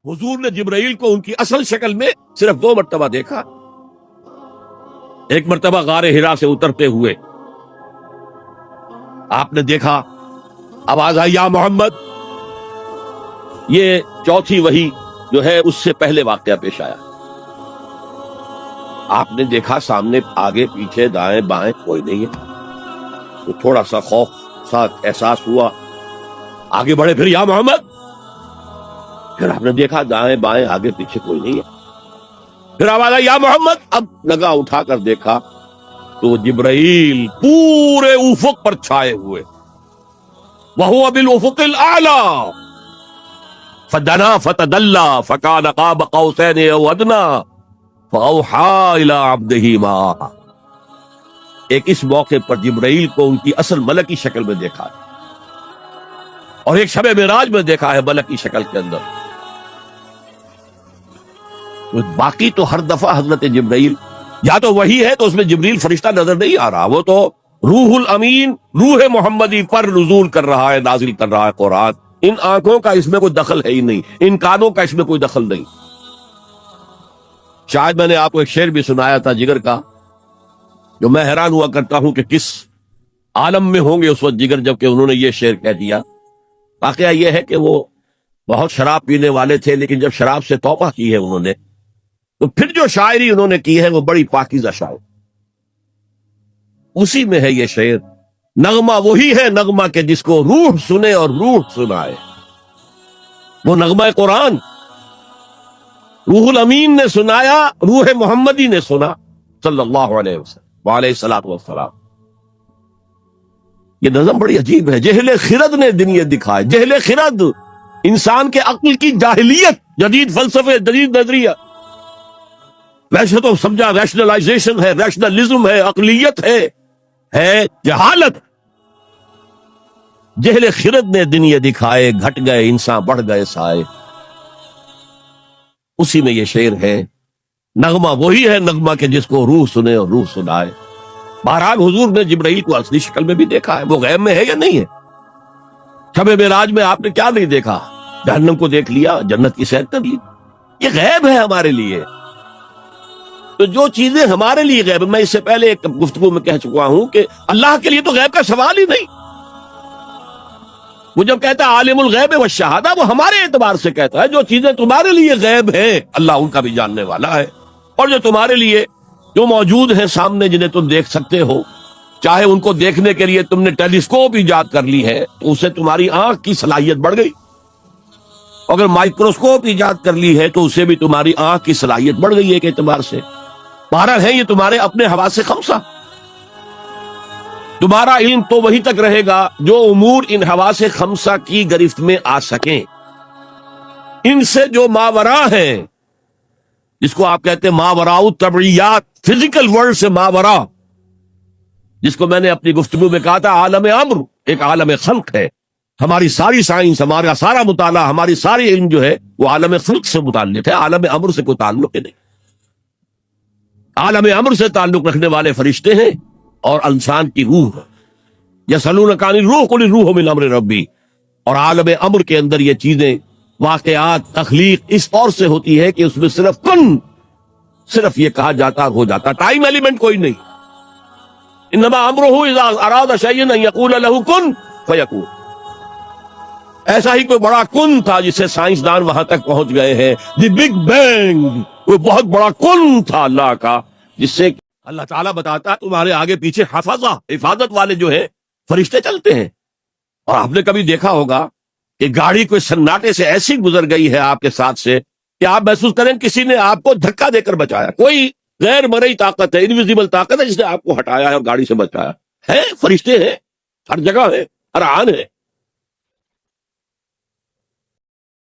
حضور نے جبرائیل کو ان کی اصل شکل میں صرف 2 مرتبہ دیکھا. ایک مرتبہ غار حرا سے اترتے ہوئے آپ نے دیکھا، آواز آئی یا محمد. یہ چوتھی وحی جو ہے اس سے پہلے واقعہ پیش آیا. آپ نے دیکھا سامنے آگے پیچھے دائیں بائیں کوئی نہیں ہے، تو تھوڑا سا خوف سا احساس ہوا. آگے بڑھے، پھر یا محمد. پھر آپ نے دیکھا دائیں بائیں آگے پیچھے کوئی نہیں ہے. پھر آواز آئی یا محمد. اب نگاہ اٹھا کر دیکھا تو جبرائیل پورے افق پر چھائے ہوئے. وَهُوَ بِالْأُفُقِ الْأَعْلَى فَدَنَا فَتَدَلَّى فَكَانَ قَابَ قَوْسَيْنِ أَوْ أَدْنَىٰ فَأَوْحَىٰ إِلَىٰ عَبْدِهِ مَا أَوْحَىٰ. ایک اس موقع پر جبرائیل کو ان کی اصل ملکی شکل میں دیکھا ہے، اور ایک شب معراج میں دیکھا ہے ملکی شکل کے اندر. باقی تو ہر دفعہ حضرت جبرائیل یا تو وہی ہے تو اس میں جبریل فرشتہ نظر نہیں آ رہا، وہ تو روح الامین روح محمدی پر نزول کر رہا ہے، نازل کر رہا ہے قرآن. ان آنکھوں کا اس میں کوئی دخل ہے ہی نہیں، ان کانوں کا اس میں کوئی دخل نہیں. شاید میں نے آپ کو ایک شعر بھی سنایا تھا جگر کا، جو میں حیران ہوا کرتا ہوں کہ کس عالم میں ہوں گے اس وقت جگر جب کہ انہوں نے یہ شعر کہہ دیا. واقعہ یہ ہے کہ وہ بہت شراب پینے والے تھے، لیکن جب شراب سے توبہ کی ہے انہوں نے تو پھر جو شاعری انہوں نے کی ہے وہ بڑی پاکیزہ شاعر. اسی میں ہے یہ شعر، نغمہ وہی ہے نغمہ کہ جس کو روح سنے اور روح سنائے. وہ نغمہ قرآن روح الامین نے سنایا، روح محمدی نے سنا صلی اللہ علیہ وسلم وعلیہ الصلوۃ والسلام. یہ نظم بڑی عجیب ہے. جہل خرد نے دن یہ دکھائے. جہل خرد انسان کے عقل کی جاہلیت، جدید فلسفے، جدید نظریہ. ویسے تو سمجھا ریشنلائزیشن ہے، ریشنلزم ہے، عقلیت ہے جہالت. جہل خرد نے دن یہ دکھائے، گھٹ گئے انسان بڑھ گئے سائے. اسی میں یہ شعر ہے، نغمہ وہی ہے نغمہ کہ جس کو روح سنے اور روح سنائے. بہرحال حضور نے جبرائیل کو اصلی شکل میں بھی دیکھا ہے. وہ غیب میں ہے یا نہیں ہے؟ شب معراج میں آپ نے کیا نہیں دیکھا؟ جہنم کو دیکھ لیا، جنت کی سیر کر لی. یہ غیب ہے ہمارے لیے. تو جو چیزیں ہمارے لیے غیب، میں اس سے پہلے ایک گفتگو میں کہہ چکا ہوں کہ اللہ کے لیے تو غیب کا سوال ہی نہیں. وہ جب کہتا ہے عالم الغیب والشہادہ، وہ ہمارے اعتبار سے کہتا ہے جو چیزیں تمہارے لیے غیب ہیں اللہ ان کا بھی جاننے والا ہے، اور جو تمہارے لیے جو موجود ہیں سامنے جنہیں تم دیکھ سکتے ہو، چاہے ان کو دیکھنے کے لیے تم نے ٹیلیسکوپ ایجاد کر لی ہے تو اسے تمہاری آنکھ کی صلاحیت بڑھ گئی. اگر مائکروسکوپ ایجاد کر لی ہے تو اسے بھی تمہاری آنکھ کی صلاحیت بڑھ گئی ایک اعتبار سے. بہرحال ہے یہ تمہارے اپنے حواس خمسہ. تمہارا علم تو وہی تک رہے گا جو امور ان حواس خمسہ کی گرفت میں آ سکیں. ان سے جو ماورا ہیں، جس کو آپ کہتے ہیں ماوراء الطبعیات، فزیکل ورلڈ سے ماورا، جس کو میں نے اپنی گفتگو میں کہا تھا عالم امر ایک عالم خلق ہے. ہماری ساری سائنس، ہمارا سارا مطالعہ، ہماری ساری علم جو ہے وہ عالم خلق سے متعلق ہے، عالم امر سے کوئی تعلق نہیں. عالم امر سے تعلق رکھنے والے فرشتے ہیں اور انسان کی روح. یسألونک عن الروح قل الروح من امر ربی. اور عالم امر کے اندر یہ چیزیں، واقعات، تخلیق اس طور سے ہوتی ہے کہ اس میں صرف کن، صرف یہ کہا جاتا ہو جاتا، ٹائم ایلیمنٹ کوئی نہیں. انما امرہ اذا اراد شیئا ان یقول له کن فیکون. ایسا ہی کوئی بڑا کن تھا جسے سائنسدان وہاں تک پہنچ گئے ہیں، دی بگ بینگ. وہ بہت بڑا کن تھا اللہ کا، جس سے اللہ تعالیٰ بتاتا تمہارے آگے پیچھے حفاظت والے جو ہے فرشتے چلتے ہیں. اور آپ نے کبھی دیکھا ہوگا کہ گاڑی کوئی سناٹے سے ایسی گزر گئی ہے آپ کے ساتھ سے کہ آپ محسوس کریں کسی نے آپ کو دھکا دے کر بچایا. کوئی غیر مرئی طاقت ہے، انویزیبل طاقت ہے جس نے آپ کو ہٹایا ہے اور گاڑی سے بچایا ہے. فرشتے ہیں ہر جگہ ہے، ہر آن ہے.